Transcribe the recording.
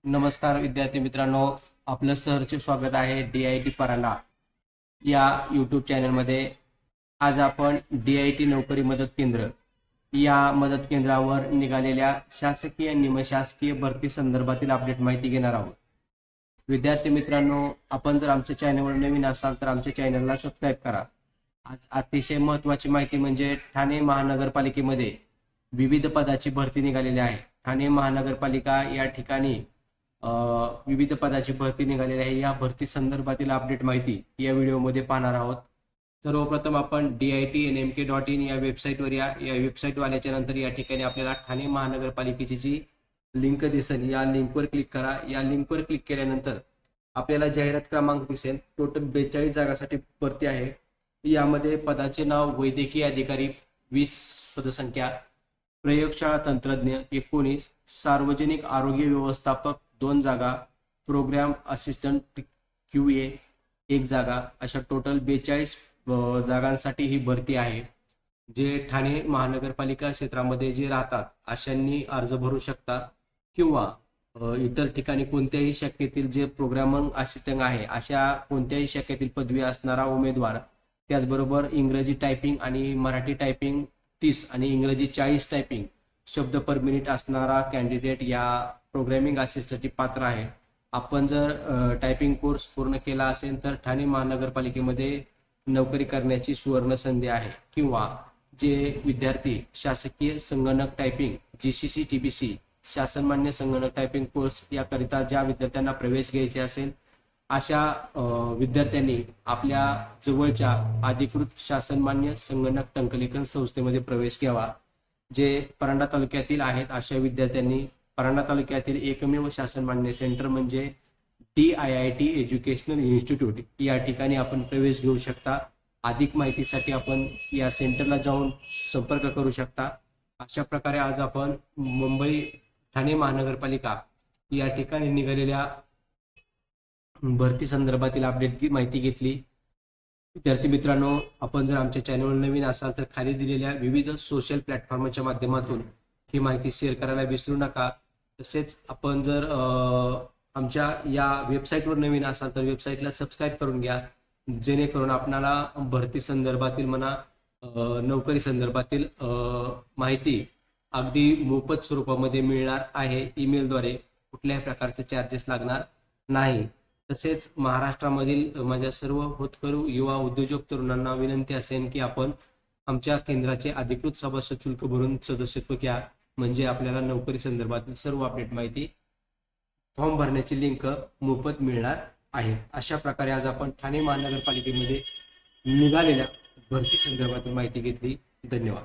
नमस्कार विद्यार्थी मित्रांनो, आपलं सहर्ष स्वागत आहे DIT परांडा या यूट्यूब चॅनलमध्ये. आज आपण DIT नोकरी मदत केंद्र या मदत केंद्रावर निघालेल्या शासकीय निमशासकीय भरती संदर्भातील अपडेट माहिती घेणार आहोत. विद्यार्थी मित्रांनो, आपण जर आमच्या चॅनलवर नवीन असाल तर आमच्या चॅनलला सबस्क्राईब करा. आज अतिशय महत्त्वाची माहिती म्हणजे ठाणे महानगरपालिकेमध्ये विविध पदाची भरती निघालेली आहे. ठाणे महानगरपालिका या ठिकाणी विविध पदाची भरती निघालेली आहे. या भरती संदर्भातील अपडेट माहिती या व्हिडिओमध्ये पाहणार आहोत. सर्वप्रथम आपण DITNMK.in या वेबसाईटवर या वेबसाईटवर आल्याच्या नंतर या ठिकाणी आपल्याला ठाणे महानगरपालिकेची जी लिंक दिसेल या लिंकवर क्लिक करा. या लिंकवर क्लिक केल्यानंतर आपल्याला जाहिरात क्रमांक दिसेल. टोटल 42 जागासाठी भरती आहे. यामध्ये पदाचे नाव वैद्यकीय अधिकारी 20 पदसंख्या, प्रयोगशाळा तंत्रज्ञ 19, सार्वजनिक आरोग्य व्यवस्थापक 2 जागा, प्रोग्राम असिस्टंट QA 1 जागा, अशा टोटल 42 जागांसाठी ही भरती आहे. जे ठाणे महानगरपालिका क्षेत्रामध्ये जे राहतात अशांनी अर्ज भरू शकता किंवा इतर ठिकाणी कोणत्याही शाखेतील जे प्रोग्रामिंग असिस्टंट आहे अशा कोणत्याही शाखेतील पदवी असणारा उमेदवार, त्याचबरोबर इंग्रजी टायपिंग आणि मराठी टायपिंग 30 आणि इंग्रजी 40 टायपिंग शब्द पर मिनिट असणारा कॅन्डिडेट या प्रोग्रामिंग असिस्टंटसाठी पात्र आहे. आपण जर टायपिंग कोर्स पूर्ण केला असेल तर ठाणे महानगरपालिकेमध्ये नोकरी करण्याची सुवर्ण संधी आहे. किंवा जे विद्यार्थी शासकीय संगणक टायपिंग GCC TBC शासनमान्य संगणक टायपिंग कोर्स याकरिता ज्या विद्यार्थ्यांना प्रवेश घ्यायचे असेल अशा विद्यार्थ्यांनी आपल्या जवळच्या अधिकृत शासनमान्य संगणक टंकलेखन संस्थेमध्ये प्रवेश घ्यावा. जे परांडा तालुक्यातील आहेत अशा विद्यार्थ्यांनी परांडा तालुक्यातील एकमेव शासनमान्य सेंटर म्हणजे DIIT एज्युकेशनल इन्स्टिट्यूट या ठिकाणी आपण प्रवेश घेऊ शकता. अधिक माहितीसाठी आपण या सेंटरला जाऊन संपर्क करू शकता. अशा प्रकारे आज आपण मुंबई ठाणे महानगरपालिका या ठिकाणी निघालेल्या भरती संदर्भातील अपडेट माहिती घेतली. विद्यार्थी मित्रांनो, आपण जर आमच्या चॅनलवर नवीन असाल तर खाली दिलेल्या विविध सोशल प्लॅटफॉर्मच्या माध्यमातून ही माहिती शेअर करायला विसरू नका. तसेच आपण जर आमच्या या वेबसाईटवर नवीन असाल तर वेबसाईटला सबस्क्राईब करून घ्या, जेणेकरून आपणाला भरती संदर्भातील नोकरी संदर्भातील माहिती अगदी मोफत स्वरूपामध्ये मिळणार आहे. ईमेलद्वारे कुठल्याही प्रकारचे चार्जेस लागणार नाही. तसेच महाराष्ट्रामधील माझ्या सर्व होतकरू युवा उद्योजक तरुणांना विनंती असेल की आपण आमच्या केंद्राचे अधिकृत सभासद शुल्क भरून सदस्यत्व घ्या, म्हणजे आपल्याला नोकरी संदर्भातील सर्व अपडेट माहिती फॉर्म भरण्याची लिंक मोफत मिळणार आहे. अशा प्रकारे आज आपण ठाणे महानगरपालिकेमध्ये निघालेल्या भरती संदर्भातील माहिती घेतली. धन्यवाद.